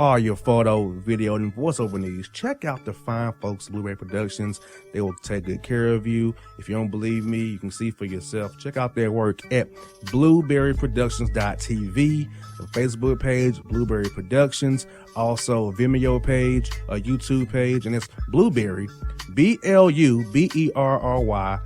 all your photo, video, and voiceover needs, check out the fine folks at Blueberry Productions. They will take good care of you. If you don't believe me, you can see for yourself. Check out their work at blueberryproductions.tv, the Facebook page, Blueberry Productions, also a Vimeo page, a YouTube page, and it's Blueberry, BLUBERRY,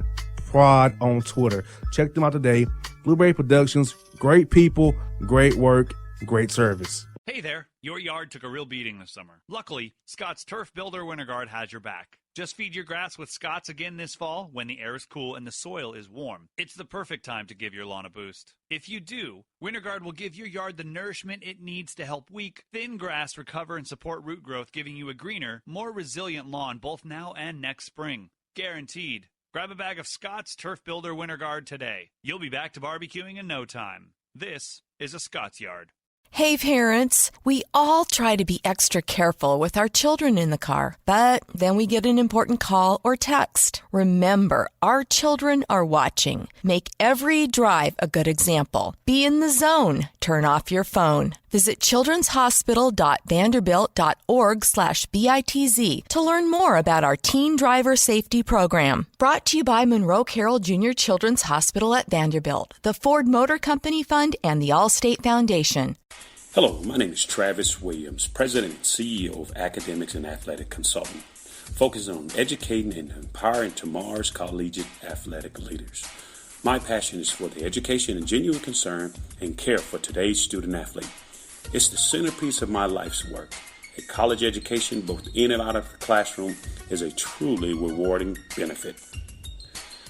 Prod on Twitter. Check them out today. Blueberry Productions, great people, great work, great service. Hey there, your yard took a real beating this summer. Luckily, Scott's Turf Builder Winter Guard has your back. Just feed your grass with Scott's again this fall when the air is cool and the soil is warm. It's the perfect time to give your lawn a boost. If you do, Winter Guard will give your yard the nourishment it needs to help weak, thin grass recover and support root growth, giving you a greener, more resilient lawn both now and next spring. Guaranteed. Grab a bag of Scott's Turf Builder Winter Guard today. You'll be back to barbecuing in no time. This is a Scott's Yard. Hey parents, we all try to be extra careful with our children in the car, but then we get an important call or text. Remember, our children are watching. Make every drive a good example. Be in the zone. Turn off your phone. Visit childrenshospital.vanderbilt.org/BITZ to learn more about our teen driver safety program. Brought to you by Monroe Carroll Jr. Children's Hospital at Vanderbilt, the Ford Motor Company Fund, and the Allstate Foundation. Hello, my name is Travis Williams, President and CEO of Academics and Athletic Consulting, focusing on educating and empowering tomorrow's collegiate athletic leaders. My passion is for the education and genuine concern and care for today's student athlete. It's the centerpiece of my life's work. A college education, both in and out of the classroom, is a truly rewarding benefit.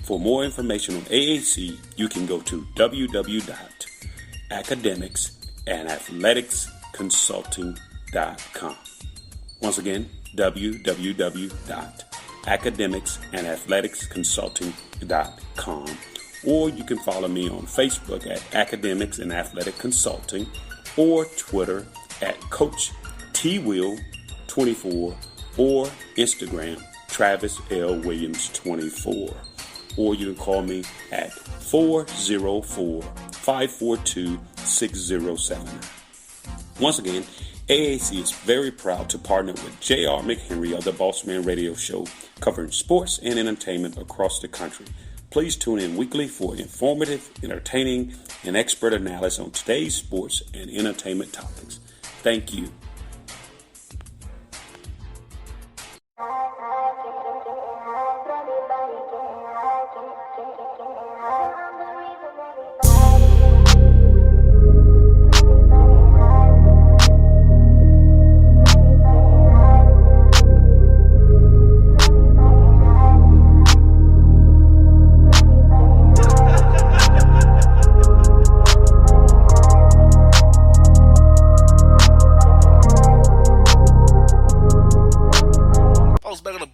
For more information on AAC, you can go to www.academicsandathleticsconsulting.com. Once again, www.academicsandathleticsconsulting.com. Or you can follow me on Facebook at Academics and Athletic Consulting, or Twitter at Coach TWill24, or Instagram Travis L. Williams 24. Or you can call me at 404-542-6079. Once again, AAC is very proud to partner with J.R. McHenry of the Bossman Radio Show, covering sports and entertainment across the country. Please tune in weekly for informative, entertaining, and expert analysis on today's sports and entertainment topics. Thank you.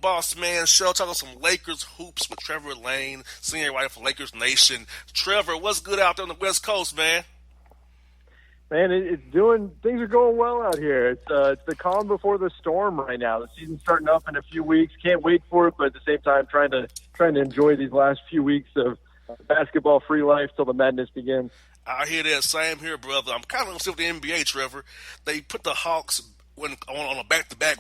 Bossman Show, talking some Lakers hoops with Trevor Lane, senior writer for Lakers Nation. Trevor, what's good out there on the West Coast, man? Man, things are going well out here. It's the calm before the storm right now. The season's starting up in a few weeks. Can't wait for it, but at the same time, trying to enjoy these last few weeks of basketball-free life till the madness begins. I hear that. Same here, brother. I'm kind of upset with the NBA, Trevor. They put the Hawks on a back-to-back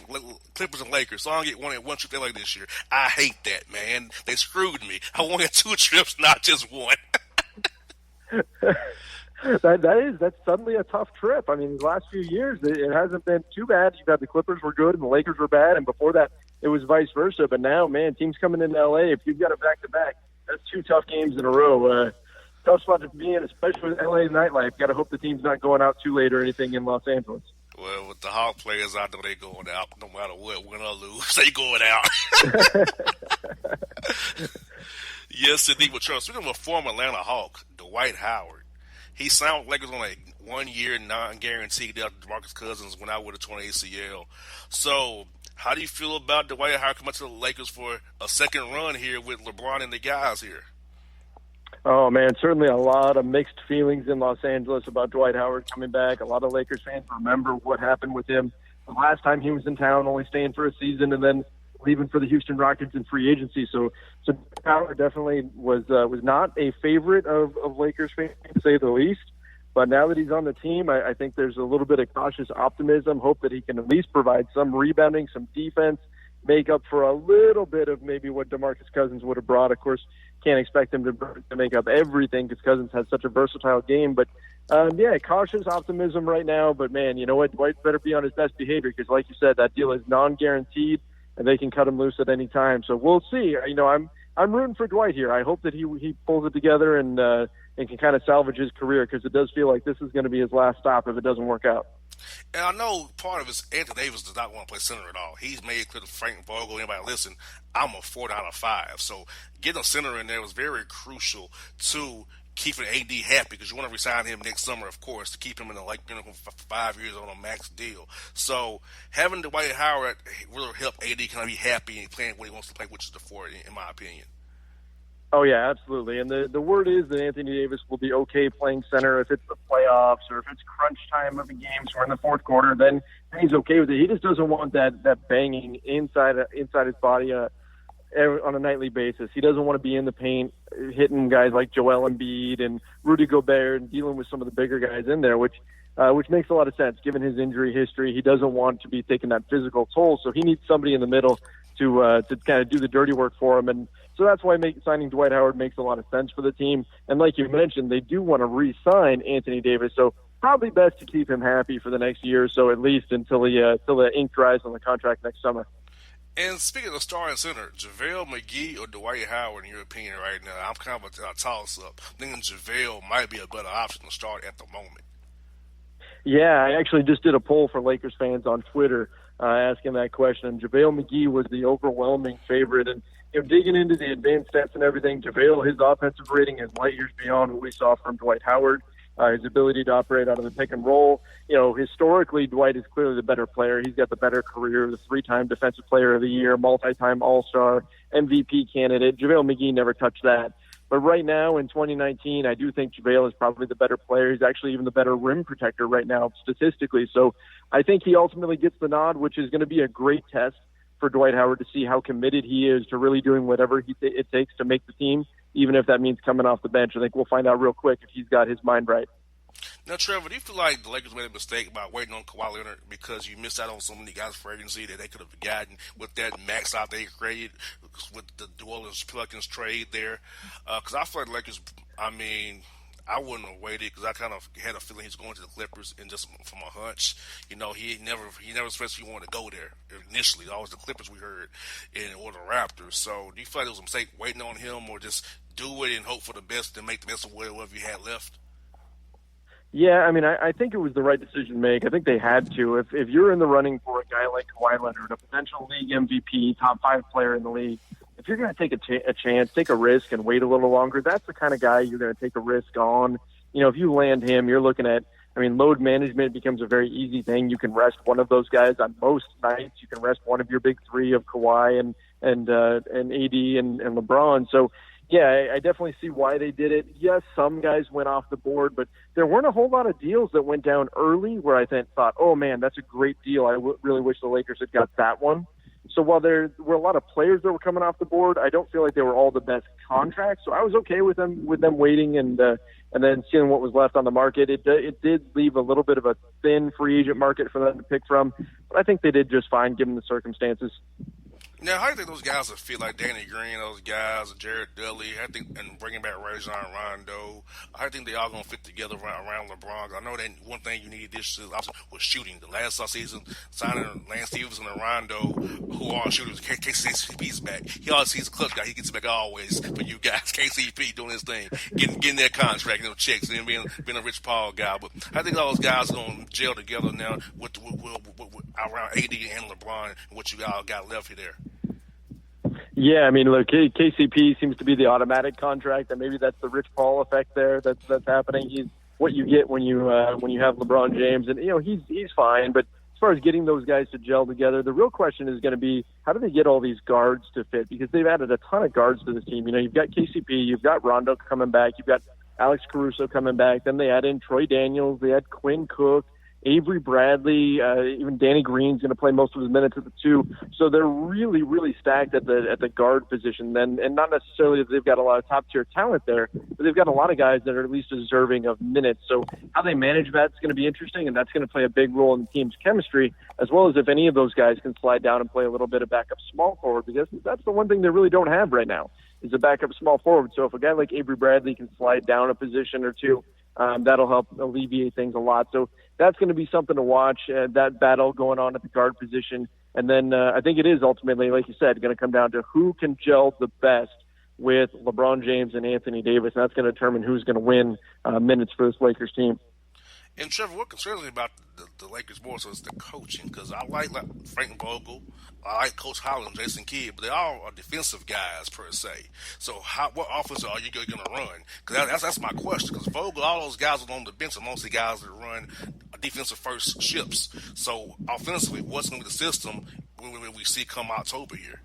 Clippers and Lakers, so I don't get one trip there like this year. I hate that, man. They screwed me. I wanted 2 trips, not just one. That's suddenly a tough trip. I mean, the last few years, it hasn't been too bad. You've had the Clippers were good and the Lakers were bad, and before that, it was vice versa. But now, man, teams coming into L.A., if you've got a back-to-back, that's 2 tough games in a row. Tough spot to be in, especially with L.A.'s nightlife. Got to hope the team's not going out too late or anything in Los Angeles. Well, with the Hawk players, I know they're going out no matter what, win or lose. They going out. Yes, indeed. But Trevor, speaking of a former Atlanta Hawk, Dwight Howard, he signed with Lakers on a 1-year non-guaranteed deal. DeMarcus Cousins went out with a torn ACL. So, how do you feel about Dwight Howard coming to the Lakers for a second run here with LeBron and the guys here? Oh, man, certainly a lot of mixed feelings in Los Angeles about Dwight Howard coming back. A lot of Lakers fans remember what happened with him the last time he was in town, only staying for a season and then leaving for the Houston Rockets in free agency. So Howard definitely was not a favorite of Lakers fans, to say the least. But now that he's on the team, I think there's a little bit of cautious optimism, hope that he can at least provide some rebounding, some defense, make up for a little bit of maybe what DeMarcus Cousins would have brought. Of course, can't expect him to make up everything because Cousins has such a versatile game. But, cautious optimism right now. But, man, you know what? Dwight better be on his best behavior because, like you said, that deal is non-guaranteed, and they can cut him loose at any time. So we'll see. You know, I'm rooting for Dwight here. I hope that he pulls it together and can kind of salvage his career because it does feel like this is going to be his last stop if it doesn't work out. And I know part of it is Anthony Davis does not want to play center at all. He's made clear to Frank Vogel, anybody listen, I'm a 4 out of 5. So getting a center in there was very crucial to keeping AD happy because you want to resign him next summer, of course, to keep him in the for 5 years on a max deal. So having Dwight Howard will help AD kind of be happy and playing what he wants to play, which is the 4, in my opinion. Oh, yeah, absolutely. And the word is that Anthony Davis will be okay playing center if it's the playoffs or if it's crunch time of the games or in the fourth quarter, then he's okay with it. He just doesn't want that banging inside his body on a nightly basis. He doesn't want to be in the paint hitting guys like Joel Embiid and Rudy Gobert and dealing with some of the bigger guys in there, which makes a lot of sense given his injury history. He doesn't want to be taking that physical toll, so he needs somebody in the middle to kind of do the dirty work for him. And so that's why signing Dwight Howard makes a lot of sense for the team. And like you mentioned, they do want to re-sign Anthony Davis, so probably best to keep him happy for the next year or so, at least until the ink dries on the contract next summer. And speaking of starting center, JaVale McGee or Dwight Howard, in your opinion, right now, I'm kind of a toss-up. Thinking JaVale might be a better option to start at the moment. Yeah, I actually just did a poll for Lakers fans on Twitter asking that question. And JaVale McGee was the overwhelming favorite. And digging into the advanced stats and everything, JaVale, his offensive rating is light years beyond what we saw from Dwight Howard. His ability to operate out of the pick and roll. Historically, Dwight is clearly the better player. He's got the better career, the 3-time Defensive Player of the Year, multi-time All-Star, MVP candidate. JaVale McGee never touched that. But right now, in 2019, I do think JaVale is probably the better player. He's actually even the better rim protector right now, statistically. So I think he ultimately gets the nod, which is going to be a great test for Dwight Howard to see how committed he is to really doing whatever it takes to make the team, even if that means coming off the bench. I think we'll find out real quick if he's got his mind right. Now, Trevor, do you feel like the Lakers made a mistake by waiting on Kawhi Leonard because you missed out on so many guys for agency that they could have gotten with that max out they created with the New Orleans Pelicans trade there? Because I feel like the Lakers, I wouldn't have waited because I kind of had a feeling he's going to the Clippers, and just from a hunch, he never expressed he wanted to go there initially. Always the Clippers we heard, or the Raptors. So do you feel like it was a mistake waiting on him, or just do it and hope for the best and make the best of whatever you had left? Yeah, I think it was the right decision to make. I think they had to. If you're in the running for a guy like Kawhi Leonard, a potential league MVP, top 5 player in the league, if you're going to take a chance, take a risk, and wait a little longer, that's the kind of guy you're going to take a risk on. If you land him, you're looking at, load management becomes a very easy thing. You can rest one of those guys on most nights. You can rest one of your big 3 of Kawhi and AD and LeBron. So, yeah, I definitely see why they did it. Yes, some guys went off the board, but there weren't a whole lot of deals that went down early where I thought, oh, man, that's a great deal. I really wish the Lakers had got that one. So while there were a lot of players that were coming off the board, I don't feel like they were all the best contracts. So I was okay with them waiting and then seeing what was left on the market. It did leave a little bit of a thin free agent market for them to pick from, but I think they did just fine given the circumstances. Now, how do you think those guys will feel like Danny Green, those guys, Jared Dudley, and bringing back Rajon Rondo? I think they all going to fit together around LeBron. I know that one thing you needed this season was shooting. The last season, signing Lance Stevenson and Rondo, who are shooters. KCP's back. He always sees a clutch guy. He gets back always for you guys. KCP doing his thing, getting their contract, checks, and being a Rich Paul guy. But I think all those guys are going to gel together now with around AD and LeBron and what you all got left here there. Yeah, look, KCP seems to be the automatic contract, and maybe that's the Rich Paul effect there that's happening. He's what you get when you have LeBron James, and he's fine. But as far as getting those guys to gel together, the real question is going to be how do they get all these guards to fit? Because they've added a ton of guards to this team. You've got KCP, you've got Rondo coming back, you've got Alex Caruso coming back. Then they add in Troy Daniels, they had Quinn Cook. Avery Bradley, even Danny Green's going to play most of his minutes at the 2. So they're really, really stacked at the guard position. And not necessarily that they've got a lot of top-tier talent there, but they've got a lot of guys that are at least deserving of minutes. So how they manage that's going to be interesting, and that's going to play a big role in the team's chemistry, as well as if any of those guys can slide down and play a little bit of backup small forward, because that's the one thing they really don't have right now is a backup small forward. So if a guy like Avery Bradley can slide down a position or two, that'll help alleviate things a lot. So that's going to be something to watch, that battle going on at the guard position. And then I think it is ultimately, like you said, going to come down to who can gel the best with LeBron James and Anthony Davis. And that's going to determine who's going to win minutes for this Lakers team. And Trevor, what concerns me about the Lakers more so is the coaching, because I like Frank Vogel, I like Coach Holland, Jason Kidd, but they all are defensive guys per se. So what offense are you going to run? Because that's my question. Because Vogel, all those guys on the bench are mostly guys that run defensive first ships. So offensively, what's going to be the system when we see come October here?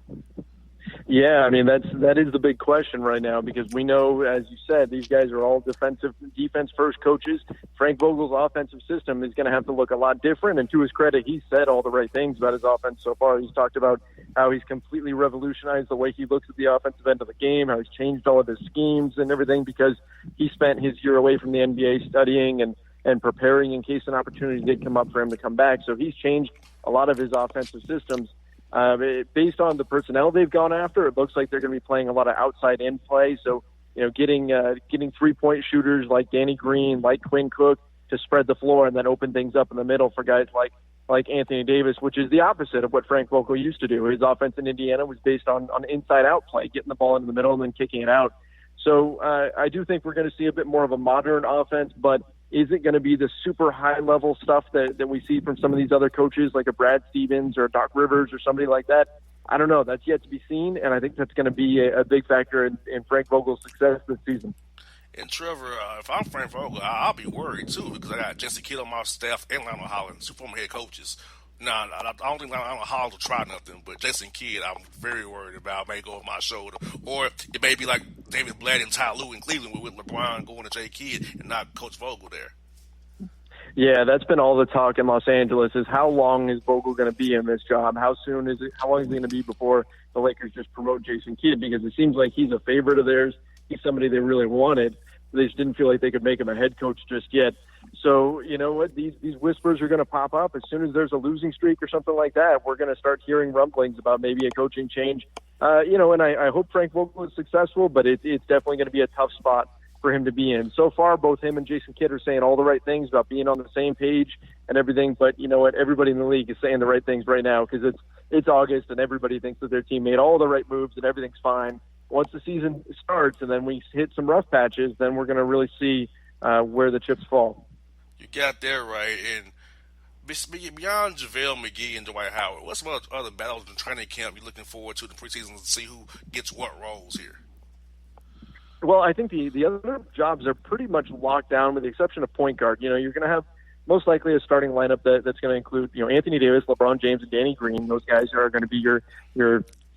Yeah, I mean, that is the big question right now, because we know, as you said, these guys are all defense-first coaches. Frank Vogel's offensive system is going to have to look a lot different, and to his credit, he's said all the right things about his offense so far. He's talked about how he's completely revolutionized the way he looks at the offensive end of the game, how he's changed all of his schemes and everything, because he spent his year away from the NBA studying and preparing in case an opportunity did come up for him to come back. So he's changed a lot of his offensive systems. Based on the personnel they've gone after, it looks like they're going to be playing a lot of outside-in play. So, getting three-point shooters like Danny Green, like Quinn Cook to spread the floor and then open things up in the middle for guys like Anthony Davis, which is the opposite of what Frank Vogel used to do. His offense in Indiana was based on inside-out play, getting the ball into the middle and then kicking it out. So I do think we're going to see a bit more of a modern offense, but is it going to be the super high-level stuff that we see from some of these other coaches like a Brad Stevens or Doc Rivers or somebody like that? I don't know. That's yet to be seen, and I think that's going to be a big factor in Frank Vogel's success this season. And Trevor, if I'm Frank Vogel, I'll be worried too, because I got Jesse Kidd on my staff and Lionel Hollins, two former head coaches. I don't think Lionel Hollins will try nothing, but Jason Kidd, I'm very worried about. May go over my shoulder, or it may be like David Blatt and Ty Lue in Cleveland with LeBron going to Jay Kidd and not Coach Vogel there. Yeah, that's been all the talk in Los Angeles is how long is Vogel going to be in this job? How long is it going to be before the Lakers just promote Jason Kidd? Because it seems like he's a favorite of theirs. He's somebody they really wanted. They just didn't feel like they could make him a head coach just yet. So, you know what? These whispers are going to pop up. As soon as there's a losing streak or something like that, we're going to start hearing rumblings about maybe a coaching change. And I hope Frank Vogel is successful, but it's definitely going to be a tough spot for him to be in. So far, both him and Jason Kidd are saying all the right things about being on the same page and everything. But you know what? Everybody in the league is saying the right things right now because it's August and everybody thinks that their team made all the right moves and everything's fine. Once the season starts and then we hit some rough patches, then we're going to really see where the chips fall. You got that right. And beyond JaVale McGee and Dwight Howard, what's some other battles in training camp you're looking forward to in the preseason to see who gets what roles here? Well, I think the other jobs are pretty much locked down with the exception of point guard. You know, you're going to have most likely a starting lineup that's going to include, Anthony Davis, LeBron James, and Danny Green. Those guys are going to be your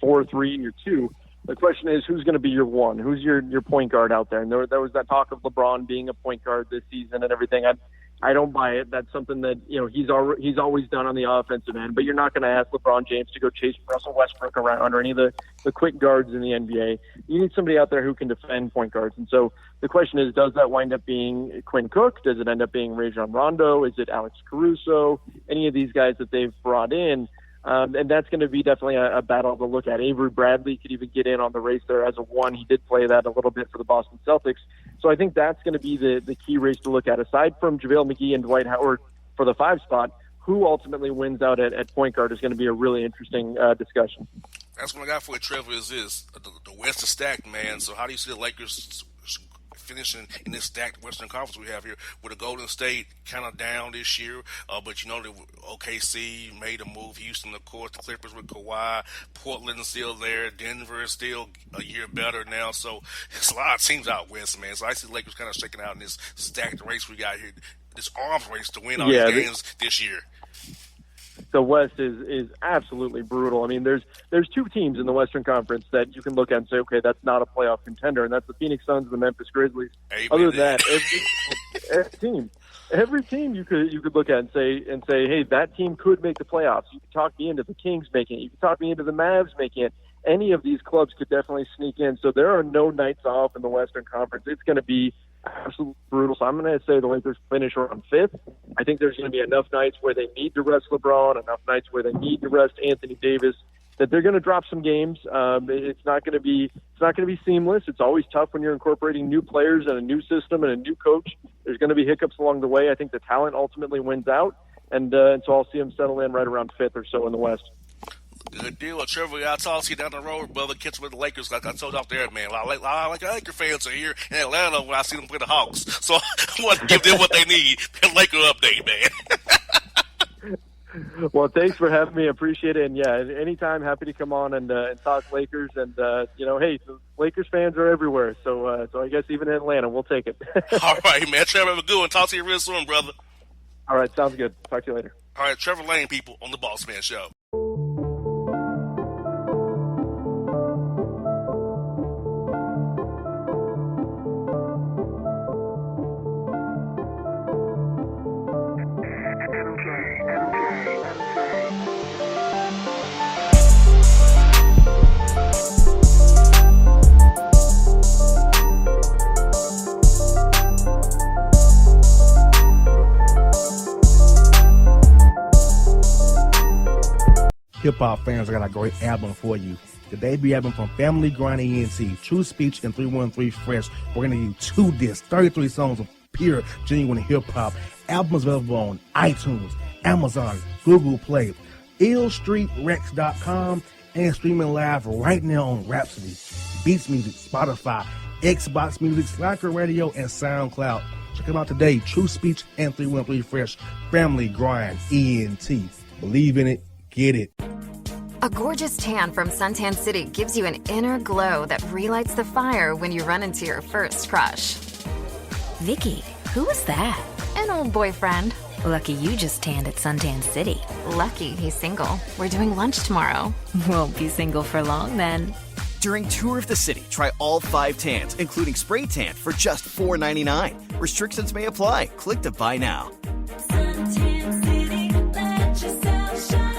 4-3 and your 2. The question is, who's going to be your 1? Who's your point guard out there? And there was that talk of LeBron being a point guard this season and everything. I don't buy it. That's something that he's always done on the offensive end. But you're not going to ask LeBron James to go chase Russell Westbrook around or any of the quick guards in the NBA. You need somebody out there who can defend point guards. And so the question is, does that wind up being Quinn Cook? Does it end up being Rajon Rondo? Is it Alex Caruso? Any of these guys that they've brought in? And that's going to be definitely a battle to look at. Avery Bradley could even get in on the race there as a 1. He did play that a little bit for the Boston Celtics. So I think that's going to be the key race to look at. Aside from JaVale McGee and Dwight Howard for the 5 spot, who ultimately wins out at point guard is going to be a really interesting discussion. That's what I got for you, Trevor, is this. The West is stacked, man. So how do you see the Lakers finishing in this stacked Western Conference we have here with the Golden State kind of down this year, but the OKC made a move, Houston, of course, the Clippers with Kawhi, Portland is still there, Denver is still a year better now, so it's a lot of teams out west, man. So I see the Lakers kind of shaking out in this stacked race we got here, this arms race to win all these games this year. The West is absolutely brutal. I mean, there's 2 teams in the Western Conference that you can look at and say, okay, that's not a playoff contender, and that's the Phoenix Suns and the Memphis Grizzlies. Amen. Other than that, every team. every team you could look at and say, hey, that team could make the playoffs. You could talk me into the Kings making it. You could talk me into the Mavs making it. Any of these clubs could definitely sneak in. So there are no nights off in the Western Conference. It's going to be absolutely brutal. So I'm going to say the Lakers finish around 5th. I think there's going to be enough nights where they need to rest LeBron, enough nights where they need to rest Anthony Davis, that they're going to drop some games. It's not going to be seamless. It's always tough when you're incorporating new players and a new system and a new coach. There's going to be hiccups along the way. I think the talent ultimately wins out, and so I'll see them settle in right around 5th or so in the West. Good deal. Trevor, I'll talk to you down the road, brother. Catch with the Lakers, like I told you out there, man. Like Laker fans are here in Atlanta when I see them play the Hawks. So I want to give them what they need. Their Laker update, man. Well, thanks for having me. I appreciate it. And, yeah, anytime, happy to come on and talk Lakers. And, hey, the Lakers fans are everywhere. So I guess even in Atlanta, we'll take it. All right, man. Trevor, have a good one. Talk to you real soon, brother. All right, sounds good. Talk to you later. All right, Trevor Lane, people, on the Bossman Show. Hip-hop fans, I got a great album for you. The debut album from Family Grind ENT, True Speech and 313 Fresh. We're going to give you 2 discs, 33 songs of pure, genuine hip-hop. Album is available on iTunes, Amazon, Google Play, illstreetrex.com, and streaming live right now on Rhapsody, Beats Music, Spotify, Xbox Music, Slacker Radio, and SoundCloud. Check them out today, True Speech and 313 Fresh, Family Grind ENT. Believe in it, get it. A gorgeous tan from Suntan City gives you an inner glow that relights the fire when you run into your first crush. Vicky, who was that? An old boyfriend. Lucky you just tanned at Suntan City. Lucky he's single. We're doing lunch tomorrow. Won't be single for long then. During Tour of the City, try all 5 tans, including spray tan, for just $4.99. Restrictions may apply. Click to buy now. Suntan City, let yourself shine.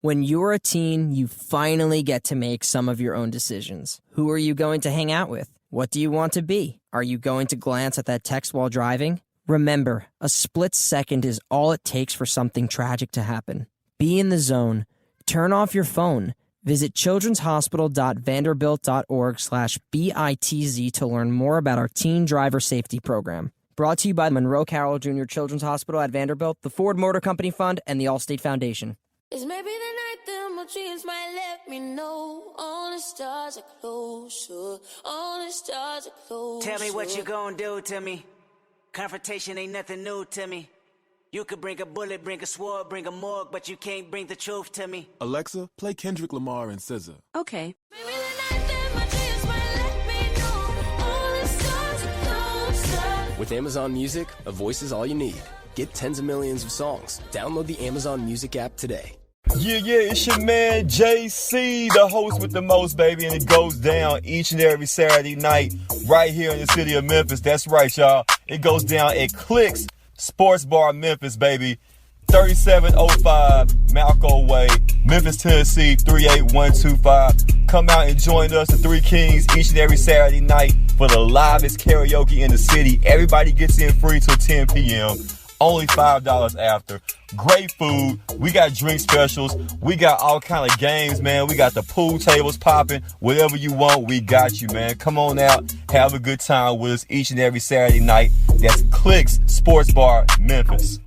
When you're a teen, you finally get to make some of your own decisions. Who are you going to hang out with? What do you want to be? Are you going to glance at that text while driving? Remember, a split second is all it takes for something tragic to happen. Be in the zone. Turn off your phone. Visit childrenshospital.vanderbilt.org/BITZ to learn more about our teen driver safety program. Brought to you by the Monroe Carroll Jr. Children's Hospital at Vanderbilt, the Ford Motor Company Fund, and the Allstate Foundation. It's maybe the night that my dreams might let me know. All the stars are closer. All the stars are closer. Tell me what you gonna do to me. Confrontation ain't nothing new to me. You could bring a bullet, bring a sword, bring a morgue, but you can't bring the truth to me. Alexa, play Kendrick Lamar and SZA. Okay. Maybe the night that my dreams might let me know. All the stars are closer. With Amazon Music, a voice is all you need. Get tens of millions of songs. Download the Amazon Music app today. Yeah, it's your man JC, the host with the most, baby, and it goes down each and every Saturday night right here in the city of Memphis. That's right, y'all. It goes down at Clicks Sports Bar Memphis, baby. 3705 Malco Way, Memphis, Tennessee, 38125. Come out and join us, the Three Kings, each and every Saturday night for the livest karaoke in the city. Everybody gets in free till 10 p.m. Only $5 after. Great food. We got drink specials. We got all kind of games, man. We got the pool tables popping. Whatever you want, we got you, man. Come on out. Have a good time with us each and every Saturday night. That's Clicks Sports Bar, Memphis.